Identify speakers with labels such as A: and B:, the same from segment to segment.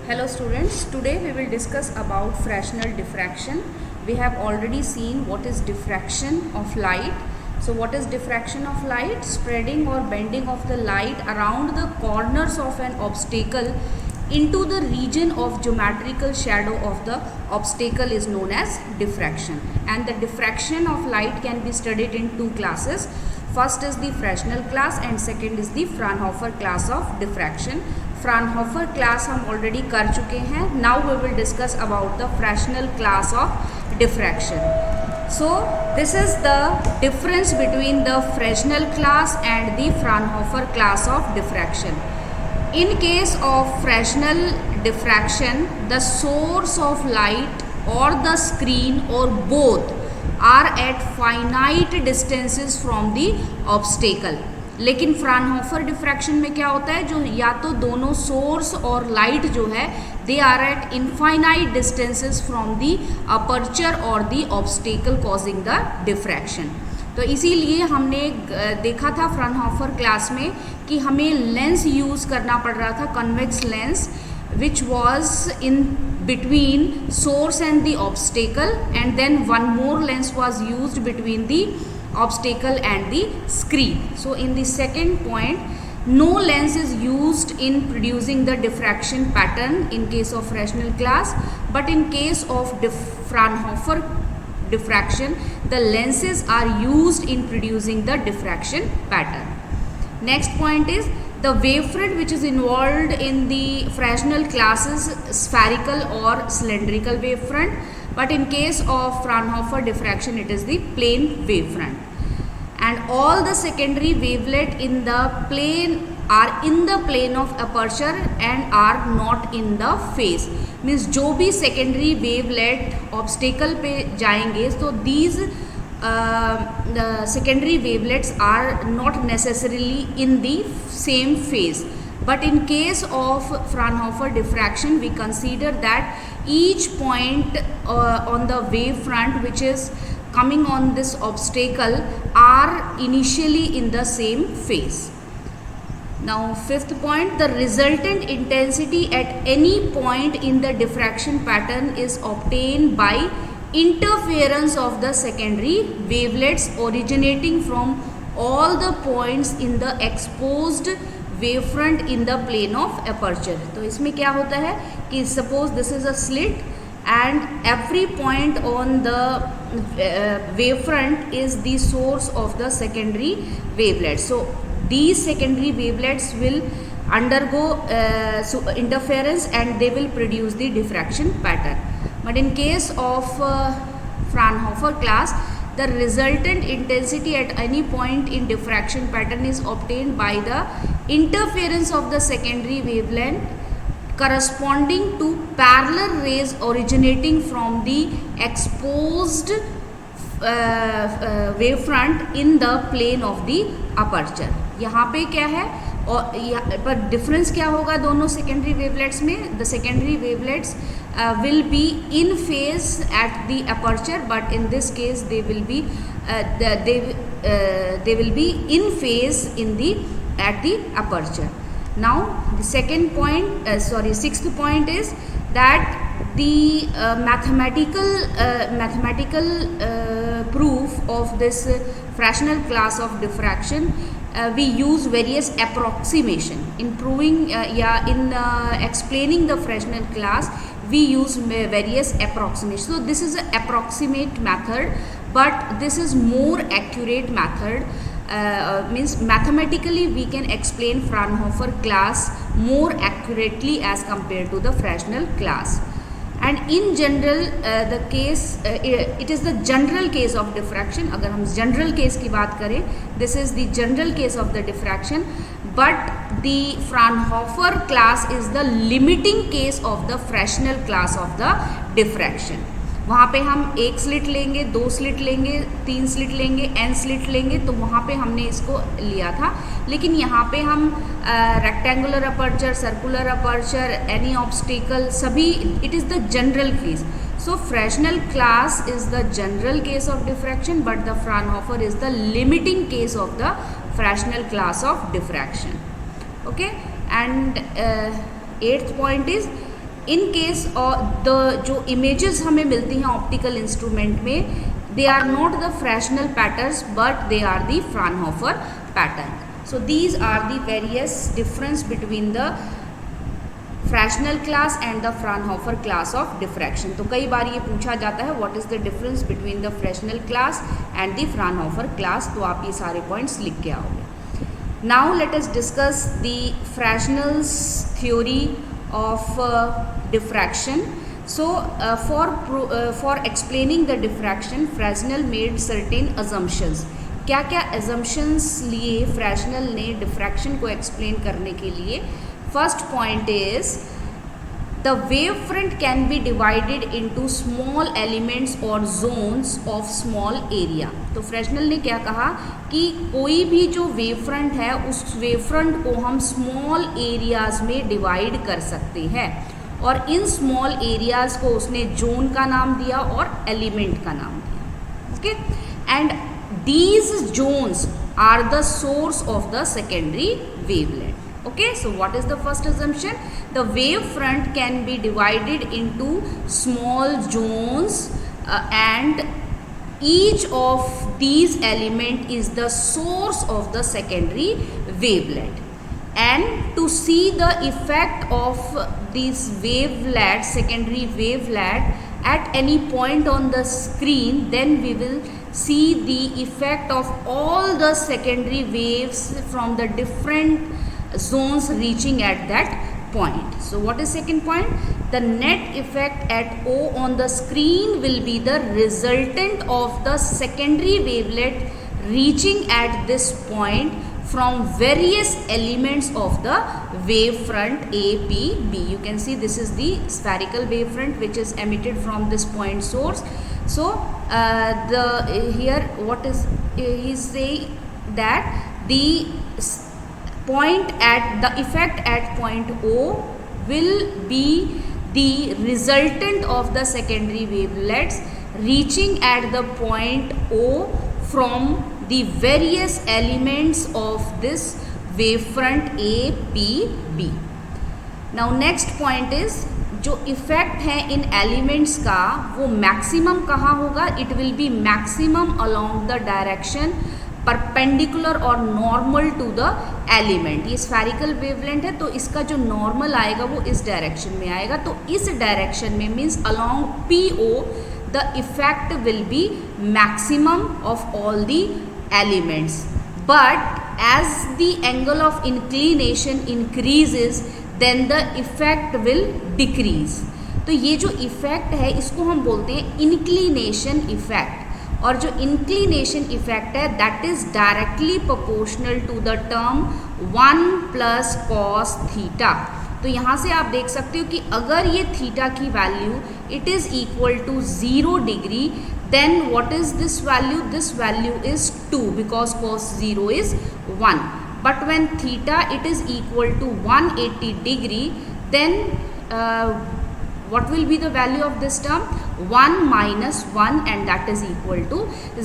A: Hello students, today we will discuss about Fresnel diffraction. We have already seen what is diffraction of light. So what is diffraction of light? Spreading or bending of the light around the corners of an obstacle into the region of geometrical shadow of the obstacle is known as diffraction. And the diffraction of light can be studied in two classes. First is the Fresnel class and second is the Fraunhofer class of diffraction. Fraunhofer class हम already कर चुके हैं. Now we will discuss about the Fresnel class of diffraction. So this is the difference between the Fresnel class and the Fraunhofer class of diffraction. In case of Fresnel diffraction, the source of light or the screen or both are at finite distances from the obstacle. लेकिन Fraunhofer diffraction में क्या होता है, जो या तो दोनों source और लाइट जो है they are at infinite distances from the aperture और the obstacle causing the diffraction. तो इसीलिए हमने देखा था फ्राउनहोफर क्लास में कि हमें लेंस यूज़ करना पड़ रहा था, convex lens which was in between source and the obstacle, and then one more lens was used between the obstacle and the screen. So in the second point, no lens is used in producing the diffraction pattern in case of Fresnel class, but in case of Fraunhofer diffraction, the lenses are used in producing the diffraction pattern. Next point is the wavefront which is involved in the Fresnel class is spherical or cylindrical wavefront, but in case of Fraunhofer diffraction it is the plane wavefront. And all the secondary wavelet in the plane are in the plane of aperture and are not in the phase. Means जो भी secondary wavelet obstacle पे जाएंगे तो these the secondary wavelets are not necessarily in the same phase. But in case of Fraunhofer diffraction, we consider that each point on the wavefront which is coming on this obstacle are initially in the same phase. Now fifth point, the resultant intensity at any point in the diffraction pattern is obtained by interference of the secondary wavelets originating from all the points in the exposed wavefront in the plane of aperture. तो इसमें क्या होता है कि suppose this is a slit and every point on the wavefront is the source of the secondary wavelets. So these secondary wavelets will undergo interference and they will produce the diffraction pattern. But in case of Fraunhofer class, the resultant intensity at any point in diffraction pattern is obtained by the interference of the secondary wavelength corresponding to parallel rays originating from the exposed wavefront in the plane of the aperture. यहाँ पे क्या है और यहाँ पर difference क्या होगा दोनों सेकेंडरी वेवलेट्स में? The secondary wavelets will be in phase at the aperture, but in this case they will be they will be in phase in the at the aperture. Now the second point sixth point is that the mathematical proof of this Fresnel class of diffraction, we use various approximation in proving in explaining the Fresnel class. We use various approximations. So this is an approximate method, but this is more accurate method. Means mathematically we can explain Fraunhofer class more accurately as compared to the Fresnel class. And in general the case it is the general case of diffraction. अगर हम general case की बात करें, this is the general case of the diffraction, but the Fraunhofer class is the limiting case of the Fresnel class of the diffraction. वहाँ पे हम एक slit लेंगे, दो स्लिट लेंगे, तीन स्लिट लेंगे, n स्लिट लेंगे, तो वहाँ पे हमने इसको लिया था. लेकिन यहाँ पे हम rectangular aperture, circular aperture, any obstacle सभी, it is the general case. So Fresnel class is the general case of diffraction, but the Fraunhofer is the limiting case of the Fresnel class of diffraction. Okay, and eighth point is in case the जो images हमें मिलती हैं optical instrument में, they are not the Fresnel patterns but they are the Fraunhofer pattern. So these are the various difference between the Fresnel class and the Fraunhofer class of diffraction. तो कई बार ये पूछा जाता है what is the difference between the Fresnel class and the Fraunhofer class, तो आप ये सारे points लिख के आओगे. Now let us discuss the Fresnel's theory of diffraction. So for explaining the diffraction, Fresnel made certain assumptions. क्या क्या assumptions लिए Fresnel ने diffraction को explain करने के लिए? First point is the wavefront can be divided into small elements or zones of small area. तो Fresnel ने क्या कहा कि कोई भी जो wavefront है उस wavefront को हम small areas में divide कर सकते हैं, और इन स्मॉल एरियाज को उसने जोन का नाम दिया और एलिमेंट का नाम दिया. Okay, and these zones are the source of the secondary wavelength. Okay, so what is the first assumption? The wave front can be divided into small zones and each of these element is the source of the secondary wavelength. And to see the effect of this wavelet, secondary wavelet at any point on the screen, then we will see the effect of all the secondary waves from the different zones reaching at that point. So what is second point? The net effect at O on the screen will be the resultant of the secondary wavelet reaching at this point from various elements of the wavefront A, P, B. You can see this is the spherical wavefront which is emitted from this point source. So here what is he is saying that the point at the effect at point O will be the resultant of the secondary wavelets reaching at the point O from the various elements of this wavefront A, P, B. Now next point is जो effect है इन elements का वो maximum कहाँ होगा? It will be maximum along the direction perpendicular और normal to the element. ये spherical wavelength है तो इसका जो नॉर्मल आएगा वो इस डायरेक्शन में आएगा. तो इस डायरेक्शन में means along P O the effect will be maximum of all the elements. But as the angle of inclination increases then the effect will decrease. तो ये जो इफेक्ट है इसको हम बोलते हैं इंक्लिनेशन इफेक्ट. और जो इंक्लिनेशन इफेक्ट है that is directly proportional to the term 1 plus cos theta. तो यहाँ से आप देख सकते हो कि अगर ये थीटा की value it is equal to 0 degree, then what is this value? This value is 2 because cos 0 is 1. But when theta it is equal to 180 degree, then what will be the value of this term? 1 minus 1 and that is equal to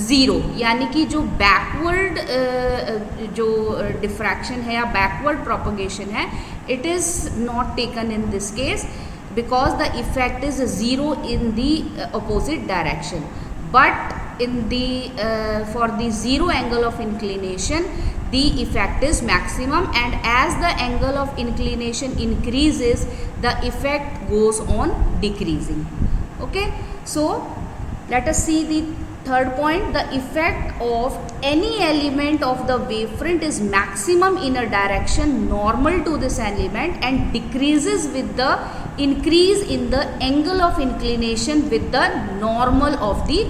A: 0. यानी कि जो backward जो diffraction है या backward propagation है it is not taken in this case because the effect is 0 in the opposite direction. But in the for the 0 angle of inclination the effect is maximum, and as the angle of inclination increases the effect goes on decreasing. Okay, so let us see the third point. The effect of any element of the wavefront is maximum in a direction normal to this element and decreases with the increase in the angle of inclination with the normal of the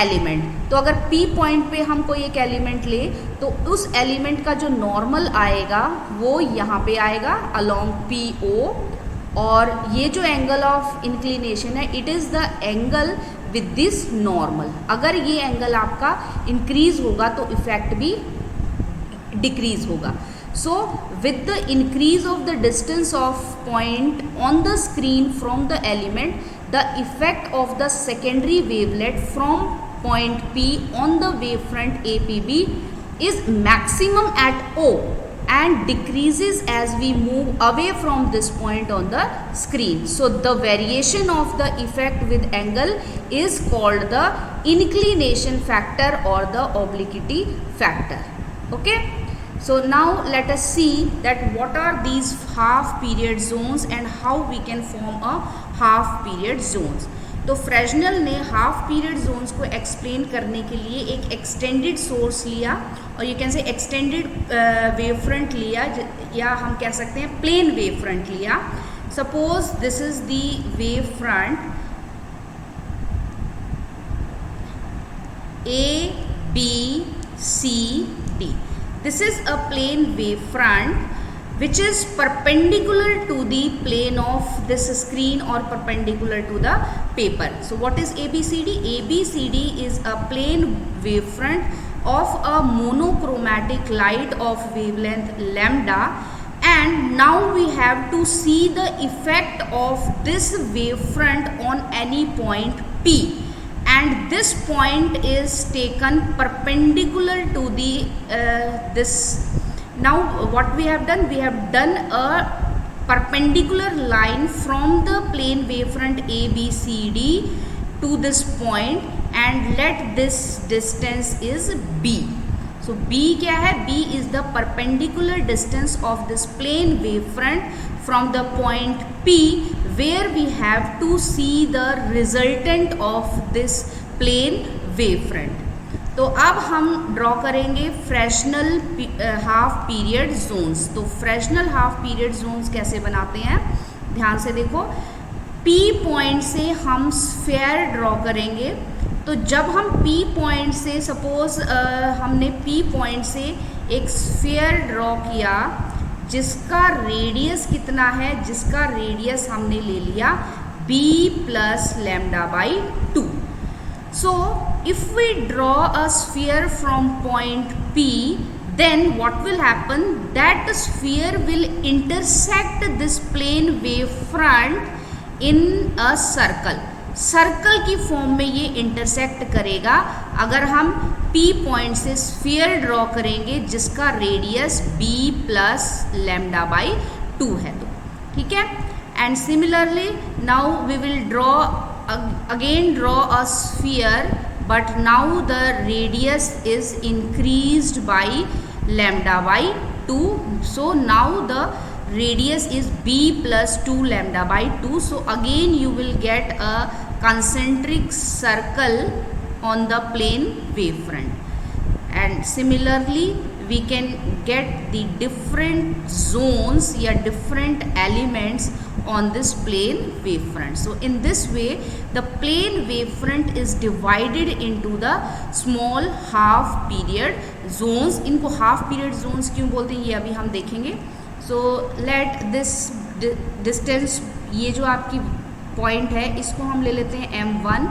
A: element. तो अगर P point पे हम कोई एक element ले तो उस element का जो नॉर्मल आएगा वो यहाँ पे आएगा अलोंग PO, और ये जो एंगल ऑफ इंक्लिनेशन है it is the angle with this normal. अगर ये एंगल आपका इंक्रीज होगा तो इफेक्ट भी डिक्रीज होगा. So with the increase of the distance of point on the screen from the element, the effect of the secondary wavelet from point P on the wavefront APB is maximum at O. and decreases as we move away from this point on the screen. So the variation of the effect with angle is called the inclination factor or the obliquity factor. Okay. So now let us see that what are these half period zones and how we can form a half period zones. तो Fresnel ने half period Jones को explain करने के लिए एक extended source लिया और you can say extended wave front लिया, या हम कह सकते हैं प्लेन वेव फ्रंट लिया. Suppose this is the wave front A, B, C, D. This is a plane wave front which is perpendicular to the plane of this screen or perpendicular to the paper. So what is ABCD? ABCD is a plane wavefront of a monochromatic light of wavelength lambda, and now we have to see the effect of this wavefront on any point P, and this point is taken perpendicular to the this. Now what we have done a perpendicular line from the plane wavefront ABCD to this point, and let this distance is B. So B क्या है? B is the perpendicular distance of this plane wavefront from the point P where we have to see the resultant of this plane wavefront. तो अब हम draw करेंगे Fresnel half period Jones. तो Fresnel half period Jones कैसे बनाते हैं, ध्यान से देखो. P पॉइंट से हम स्फेयर ड्रॉ करेंगे. तो जब हम P पॉइंट से सपोज हमने P पॉइंट से एक स्फेयर ड्रॉ किया जिसका रेडियस कितना है, जिसका रेडियस हमने ले लिया B plus lambda by 2. So if we draw a sphere from point P, then what will happen? That sphere will intersect this plane wave front in a circle. Circle की form में ये intersect करेगा अगर हम P point से sphere draw करेंगे जिसका radius B plus lambda by 2 है. तो ठीक है. And similarly now we will draw again draw a sphere, but now the radius is increased by lambda by 2. So now the radius is B plus 2 lambda by 2. So again you will get a concentric circle on the plane wavefront. And similarly we can get the different zones या different elements on this plane wavefront. So in this way the plane wavefront is divided into the small half period zones. इनको half period zones क्यों बोलते हैं ये अभी हम देखेंगे. So let this distance, ये जो आपकी point है इसको हम ले लेते हैं M1,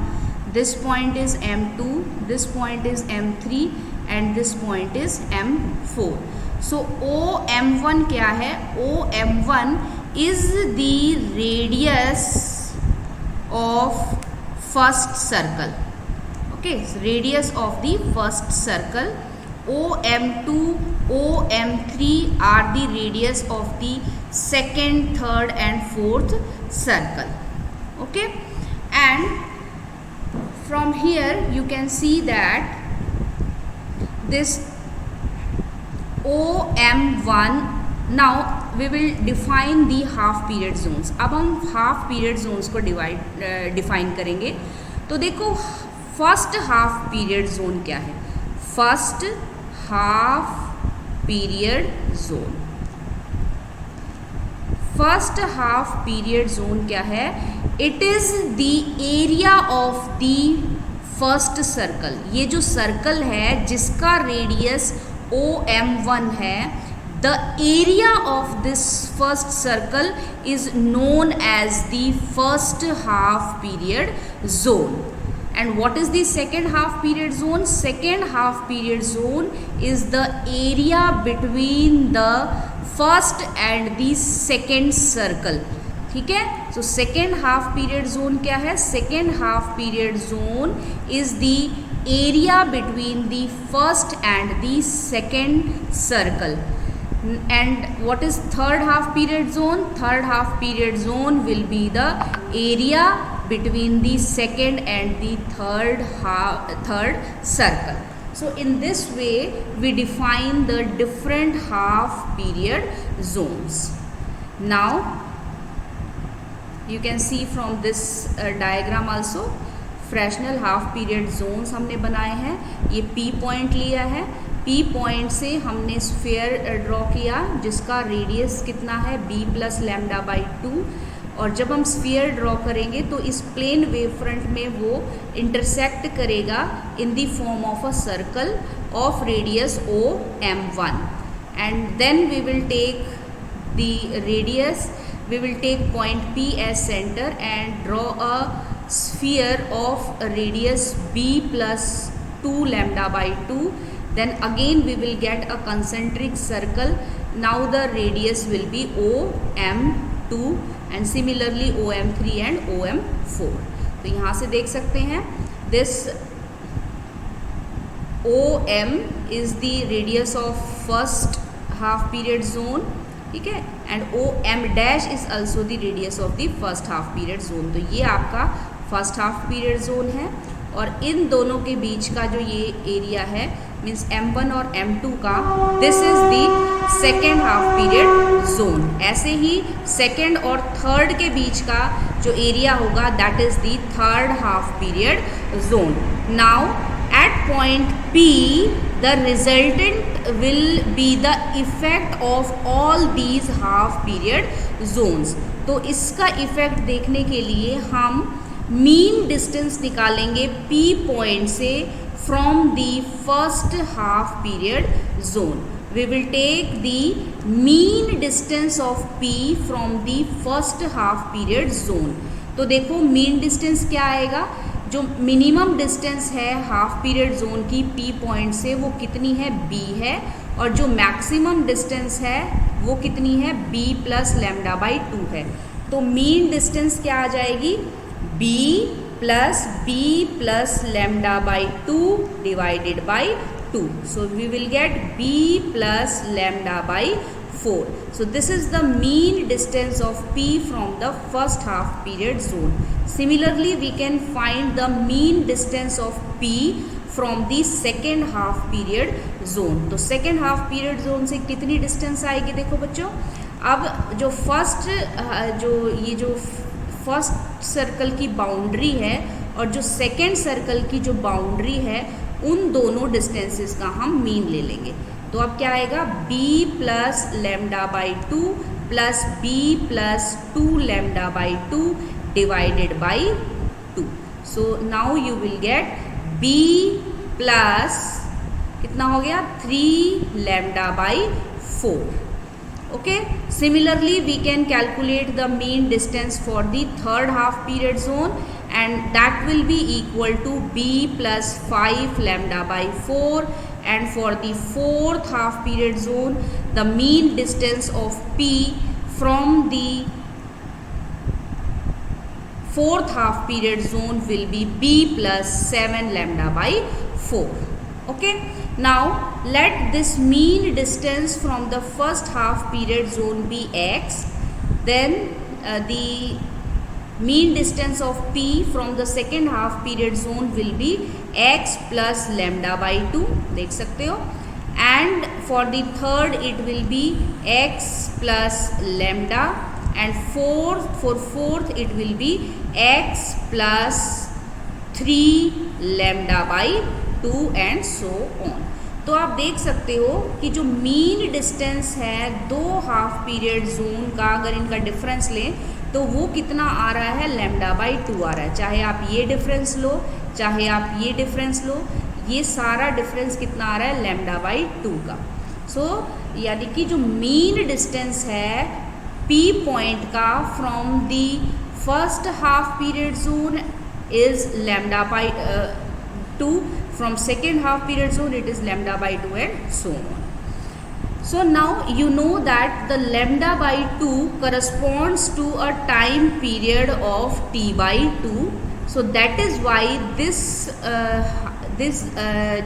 A: this point is M2, this point is M3 and this point is M4. So OM1 क्या है? OM1 is the radius of first circle. Okay, so radius of the first circle. OM2, OM3 are the radius of the second, third and fourth circle. Okay, and from here you can see that this OM1, now we will define the half period zones. अब हम half period zones को define करेंगे. तो देखो first half period zone क्या है? First half period zone. First half period zone क्या है? It is the area of the first circle. ये जो circle है जिसका रेडियस OM1 है, the area of this first circle is known as the first half period zone. And what is the second half period zone? Second half period zone is the area between the first and the second circle. ठीक है. So second half period zone क्या है? Second half period zone is the area between the first and the second circle. And what is third half period zone? Third half period zone will be the area between the second and the third circle. So in this way we define the different half period zones. Now you can see from this diagram also, Fresnel half period zones हमने बनाए हैं. ये P point लिया है. P point से हमने sphere draw किया जिसका रेडियस कितना है b प्लस लैम्डा बाई 2. और जब हम स्फीयर ड्रॉ करेंगे तो इस प्लेन वेव फ्रंट में वो इंटरसेक्ट करेगा in the form of a circle of radius OM1. And then we will take the radius, we will take point P as center and draw a sphere of radius b plus 2 lambda by 2. Then again we will get a concentric circle. Now the radius will be OM2 and similarly OM3 and OM4. तो यहाँ से देख सकते हैं this OM is the radius of first half period zone, ठीक है, and OM dash is also the radius of the first half period zone. तो ये आपका फर्स्ट हाफ पीरियड जोन है और इन दोनों के बीच का जो ये एरिया है मीन्स M1 और M2 का, this is the second half period zone. ऐसे ही सेकेंड और थर्ड के बीच का जो एरिया होगा that is the third half period zone. Now at point P the resultant will be the effect of all these half period zones. तो इसका effect देखने के लिए हम मीन डिस्टेंस निकालेंगे P पॉइंट से from the first half period zone. We will take the mean distance of P from the first half period zone. तो देखो मीन डिस्टेंस क्या आएगा, जो मिनिमम डिस्टेंस है हाफ पीरियड जोन की P point से वो कितनी है, B है, और जो मैक्सिमम डिस्टेंस है वो कितनी है, B प्लस लैम्डा बाई 2 है. तो मीन डिस्टेंस क्या आ जाएगी, B plus lambda by 2 divided by 2. So we will get B plus lambda by 4. So this is the mean distance of P from the first half period zone. Similarly, we can find the mean distance of P from the second half period zone. तो second half period zone से कितनी distance आएगी, देखो बच्चों. अब जो first circle की boundary है और जो सेकेंड सर्कल की जो बाउंड्री है उन दोनों डिस्टेंसेस का हम मीन ले लेंगे. तो अब क्या आएगा, B plus lambda by 2 plus B plus 2 lambda by 2 divided by 2. So now you will get B plus कितना हो गया, 3 lambda by 4. Okay, similarly we can calculate the mean distance for the third half period zone and that will be equal to B plus 5 lambda by 4. And for the fourth half period zone the mean distance of P from the fourth half period zone will be B plus 7 lambda by 4. Okay, now let this mean distance from the first half period zone be X. Then the mean distance of P from the second half period zone will be X plus lambda by 2, देख सकते हो. And for the third it will be X plus lambda, and for fourth it will be X plus 3 lambda by 2 and so on. तो आप देख सकते हो कि जो मीन डिस्टेंस है दो हाफ पीरियड जोन का, अगर इनका डिफरेंस लें तो वो कितना आ रहा है, लैम्डा बाई 2 आ रहा है. चाहे आप ये डिफरेंस लो चाहे आप ये डिफरेंस लो, ये सारा डिफरेंस कितना आ रहा है, लैम्डा बाई 2 का. सो यानी कि जो मीन डिस्टेंस है P पॉइंट का from the first half period zone is lambda by 2. From second half period zone it is lambda by 2 and so on. So now you know that the lambda by 2 corresponds to a time period of t by 2. So that is why this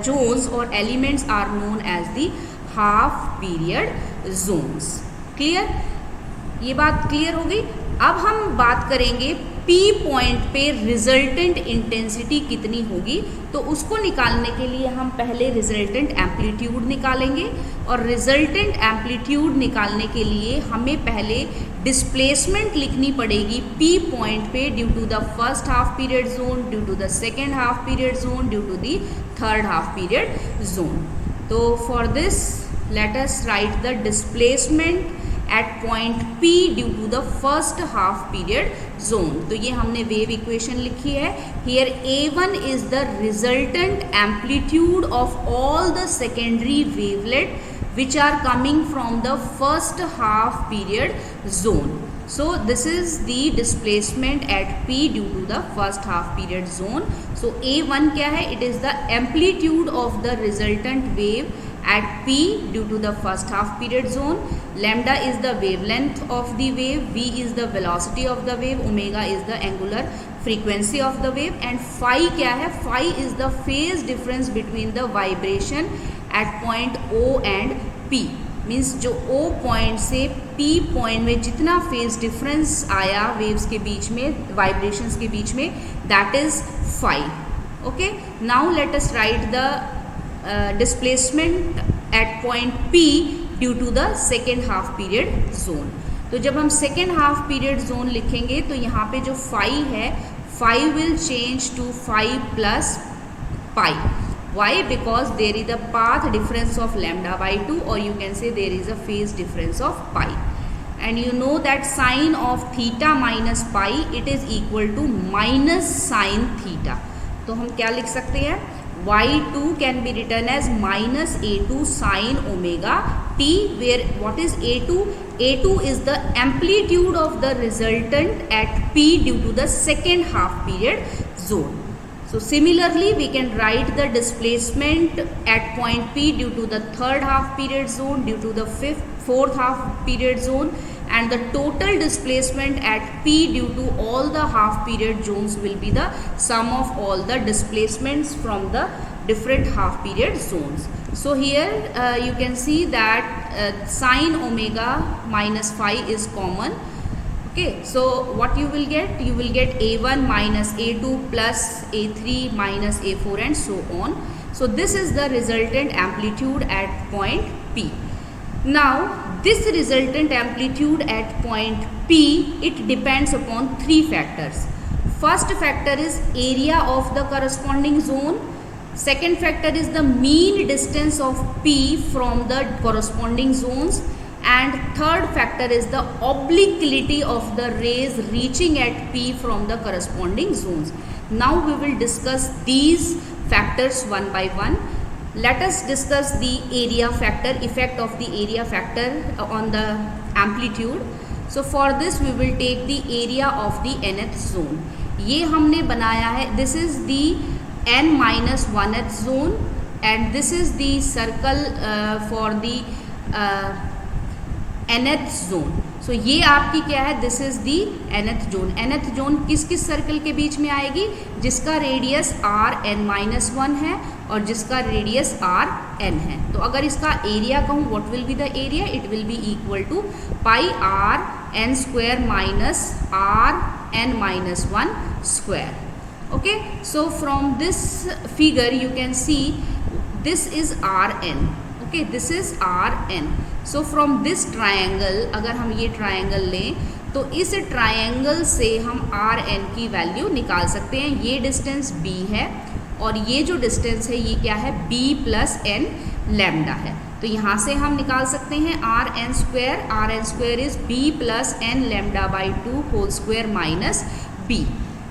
A: zones or elements are known as the half period zones. Clear? ये बात clear हो गई. अब हम बात करेंगे P point पे resultant intensity कितनी होगी. तो उसको निकालने के लिए हम पहले रिजल्टेंट एम्पलीट्यूड निकालेंगे, और रिजल्टेंट एम्पलीट्यूड निकालने के लिए हमें पहले डिस्प्लेसमेंट लिखनी पड़ेगी P पॉइंट पे due to the first half period zone, due to the second half period zone, due to the third half period zone. तो for this let us write the displacement at point P due to the first half period zone. तो ये हमने wave equation लिखी है. Here A1 is the resultant amplitude of all the secondary wavelet which are coming from the first half period zone. So this is the displacement at P due to the first half period zone. So A1 क्या है? It is the amplitude of the resultant wave at P due to the first half period zone. Lambda is the wavelength of the wave, v is the velocity of the wave, omega is the angular frequency of the wave, and phi क्या है? Phi is the phase difference between the vibration at point O and P. Means जो O point से P point में जितना phase difference आया waves के बीच में, वाइब्रेशंस के बीच में, that is phi. Okay, now let us write the displacement at point P due to the second half period zone. तो जब हम सेकेंड हाफ पीरियड जोन लिखेंगे तो यहाँ पे जो phi है, phi will change to phi plus pi. Why? Because there is a path difference of lambda by 2, or you can say there is a phase difference of pi. And you know that sine of theta minus pi, it is equal to minus sine theta. तो हम क्या लिख सकते हैं? y2 can be written as minus a2 sine omega t, where what is a2? a2 is the amplitude of the resultant at P due to the second half period zone. So similarly we can write the displacement at point P due to the third half period zone, due to the fourth half period zone, and the total displacement at P due to all the half period zones will be the sum of all the displacements from the different half period zones. So here you can see that sine omega minus phi is common. Okay, so what you will get? You will get A1 minus A2 plus A3 minus A4 and so on. So this is the resultant amplitude at point P. Now this resultant amplitude at point P, it depends upon three factors. First factor is area of the corresponding zone. Second factor is the mean distance of P from the corresponding zones. And third factor is the obliquity of the rays reaching at P from the corresponding zones. Now we will discuss these factors one by one. Let us discuss the area factor, effect of the area factor on the amplitude. So for this we will take the area of the nth zone. ये हमने बनाया है, this is the n minus 1th zone, and this is the circle for the nth zone. So ये आपकी क्या है? This is the nth zone. nth zone किस किस सर्कल के बीच में आएगी? जिसका रेडियस Rn-1 है और जिसका रेडियस Rn है. तो अगर इसका एरिया कहूँ, what will be the area? It will be equal to pi Rn square minus Rn-1 square. Okay, so from this figure you can see this is Rn. Okay, this is Rn. So from this triangle, अगर हम ये triangle लें तो इस triangle से हम Rn की value निकाल सकते हैं. ये डिस्टेंस b है और ये जो डिस्टेंस है ये क्या है? b प्लस n लैम्डा है. तो यहाँ से हम निकाल सकते हैं Rn square. Rn square is b plus n lambda by 2 whole square minus b.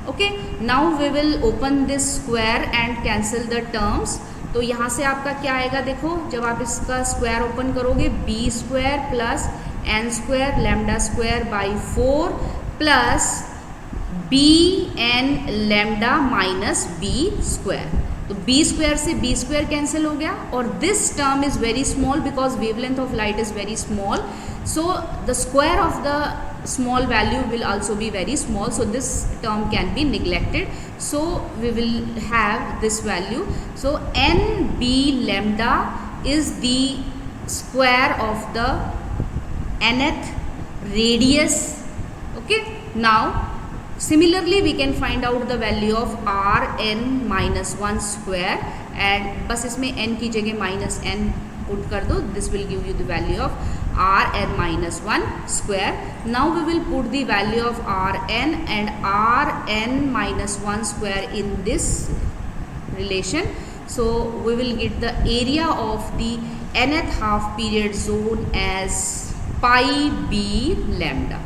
A: Okay, now we will open this square and cancel the terms. तो यहाँ से आपका क्या आएगा? देखो, जब आप इसका स्क्वायर ओपन करोगे, B square plus N square lambda square by 4 plus B N lambda minus B square. तो बी स्क्वायर से बी स्क्वायर कैंसिल हो गया, और this term is very small because wavelength of light is very small. So the square of the small value will also be very small, so this term can be neglected. So we will have this value. So n b lambda is the square of the nth radius. Okay, now similarly we can find out the value of rn minus 1 square, and बस इसमें n की जगह minus n put कर दो. This will give you the value of rn minus 1 square. Now we will put the value of rn and rn minus 1 square in this relation. So we will get the area of the nth half period zone as pi b lambda.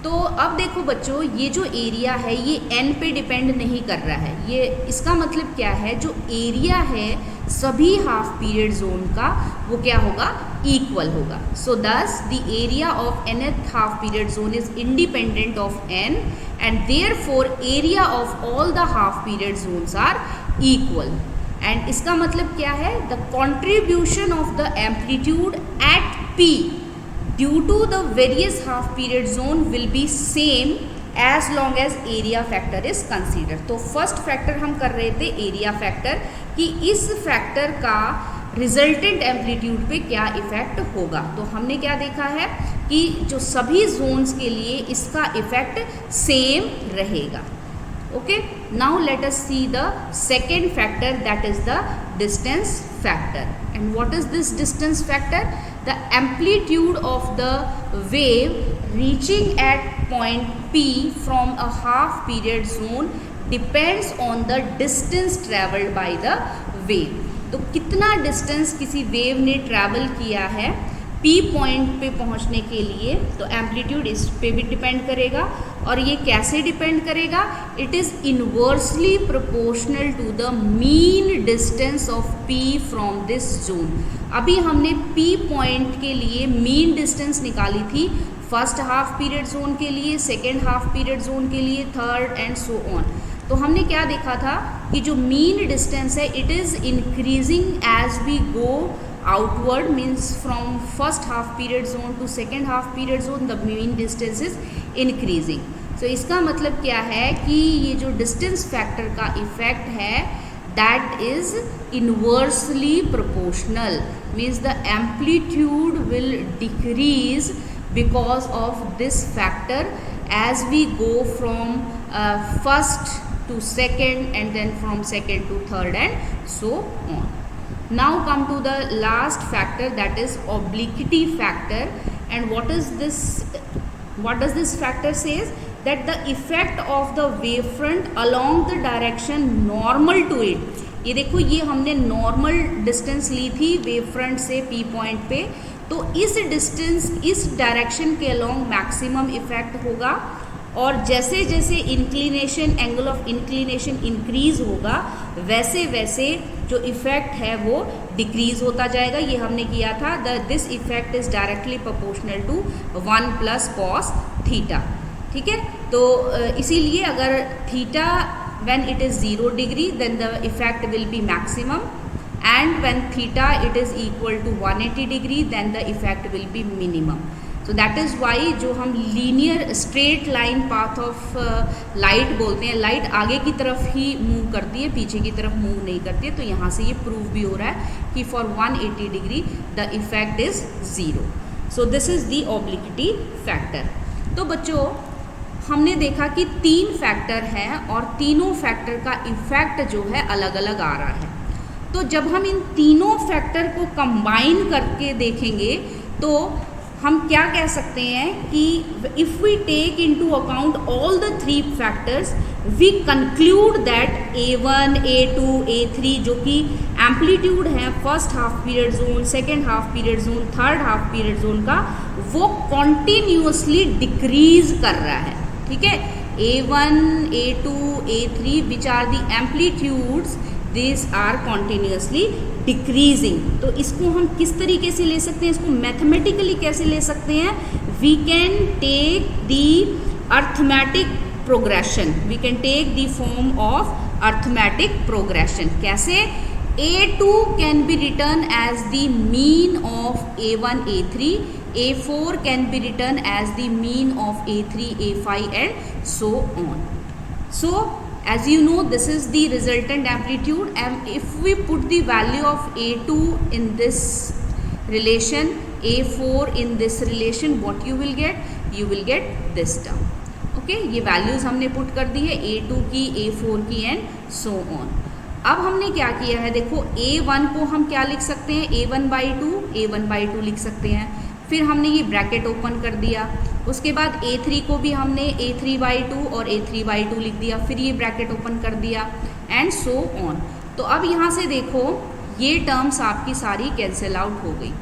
A: तो अब देखो बच्चों, ये जो area है ये n पे depend नहीं कर रहा है. ये इसका मतलब क्या है, जो एरिया है सभी हाफ पीरियड जोन का वो क्या होगा, इक्वल होगा. So thus the area of nth half period zone is independent of n and therefore area of all the half period zones are equal. And इसका मतलब क्या है, the contribution of the amplitude at p due to the various half period zone will be same as long as area factor is considered. तो first factor हम कर रहे थे area factor, कि इस फैक्टर का रिजल्टेंट एम्पलीट्यूड पे क्या इफेक्ट होगा. तो हमने क्या देखा है कि जो सभी जोन्स के लिए इसका इफेक्ट सेम रहेगा. Okay, now let us see the second factor, that is the distance factor. And what is this distance factor? The amplitude of the wave reaching at point P from a half period zone depends on the distance traveled by the wave. तो कितना distance किसी wave ने travel किया है P point पे पहुंचने के लिए, तो एम्पलीट्यूड इस पे भी डिपेंड करेगा. और ये कैसे डिपेंड करेगा? It is inversely proportional to the mean distance of P from this zone. अभी हमने P पॉइंट के लिए मीन डिस्टेंस निकाली थी, फर्स्ट हाफ पीरियड जोन के लिए, सेकेंड हाफ पीरियड जोन के लिए, थर्ड एंड सो ऑन. तो हमने क्या देखा था कि जो मीन डिस्टेंस है it is increasing as we go outward, means from first half period zone to second half period zone the mean distance is increasing. So इसका मतलब क्या है कि ये जो distance factor का effect है that is inversely proportional, means the amplitude will decrease because of this factor as we go from first to second and then from second to third and so on. Now come to the last factor, that is obliquity factor. And what is this? What does this factor says? That the effect of the wavefront along the direction normal to it. ये देखो, ये हमने normal distance ली थी wavefront से P point पे, तो इस distance इस डायरेक्शन के अलोंग मैक्सिमम इफेक्ट होगा. और जैसे जैसे inclination, angle of inclination increase होगा वैसे वैसे जो इफेक्ट है वो डिक्रीज होता जाएगा. ये हमने किया था, this effect is directly proportional to 1 plus cos theta. ठीक है, तो इसीलिए अगर theta when it is 0 degree then the effect will be maximum, and when theta it is equal to 180 degree then the effect will be minimum. So that is why जो हम linear straight line path of light बोलते हैं, light आगे की तरफ ही move करती है, पीछे की तरफ मूव नहीं करती है. तो यहाँ से ये प्रूव भी हो रहा है कि for 180 degree the effect is 0. So this is the obliquity factor. तो बच्चों, हमने देखा कि 3 फैक्टर हैं और तीनों फैक्टर का इफेक्ट जो है अलग अलग आ रहा है. तो जब हम इन तीनों फैक्टर को कंबाइन करके देखेंगे तो हम क्या कह सकते हैं कि if we take into account all the 3 factors we conclude that A1, A2, A3 जो कि एम्पलीट्यूड है first half period zone, second half period zone, third half period zone का, वो कॉन्टिन्यूसली डिक्रीज कर रहा है. ठीक है, A1, A2, A3 which are the amplitudes, this are continuously decreasing. तो इसको हम किस तरीके से ले सकते हैं, इसको मैथमेटिकली कैसे ले सकते हैं? We can take the arithmetic progression, we can take the form of arithmetic progression. कैसे? A2 can be written as the mean of A1, A3, A4 can be written as the mean of A3, A5 and so on. So as you know, this is the resultant amplitude, and if we put the value of A2 in this relation A4 in this relation, what you will get? You will get this term. Okay, ये values हमने put कर दी है A2 की, A4 की and so on. अब हमने क्या किया है, देखो A1 को हम क्या लिख सकते हैं, A1/2 लिख सकते हैं. फिर हमने ये ब्रैकेट ओपन कर दिया. उसके बाद A3 को भी हमने A3/2 और A3/2 लिख दिया. फिर ये ब्रैकेट ओपन कर दिया एंड सो ऑन. तो अब यहाँ से देखो ये टर्म्स आपकी सारी कैंसिल आउट हो गई.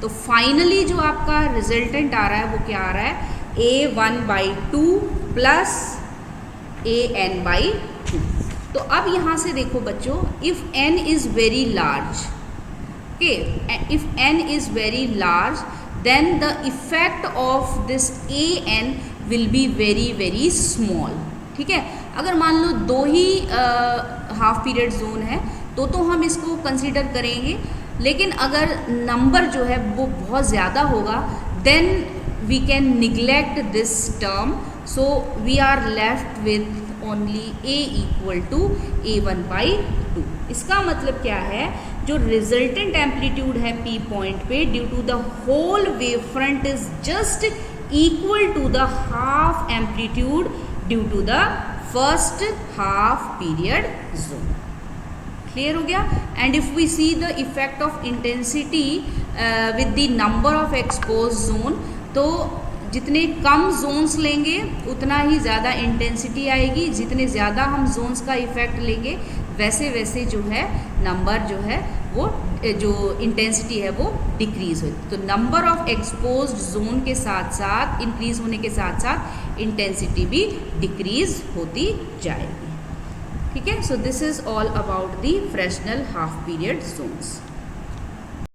A: तो फाइनली जो आपका रिजल्टेंट आ रहा है वो क्या आ रहा है, A1/2 प्लस AN/2. तो अब यहाँ से देखो बच्चों, if n is very large, okay, if n is very large then the effect of this AN will be very very small. ठीक है, अगर मान लो 2 ही हाफ पीरियड जोन है तो हम इसको कंसीडर करेंगे, लेकिन अगर नंबर जो है वो बहुत ज़्यादा होगा then we can neglect this term. So we are left with only A equal to A1/2. इसका मतलब क्या है, जो रिजल्टेंट एम्पलीट्यूड है P पॉइंट पे due to the whole wave front is just equal to the half amplitude due to the first half period zone. Clear हो गया. And if we see the effect of intensity with the number of expose zone, तो जितने कम Jones लेंगे उतना ही ज़्यादा intensity आएगी. जितने ज़्यादा हम जोन्स का इफेक्ट लेंगे वैसे वैसे जो है नंबर जो है वो जो इंटेंसिटी है वो डिक्रीज होगी. तो नंबर ऑफ एक्सपोज्ड जोन के साथ साथ इंक्रीज होने के साथ साथ इंटेंसिटी भी डिक्रीज होती जाएगी. ठीक है, so this is all about the Fresnel half period Jones.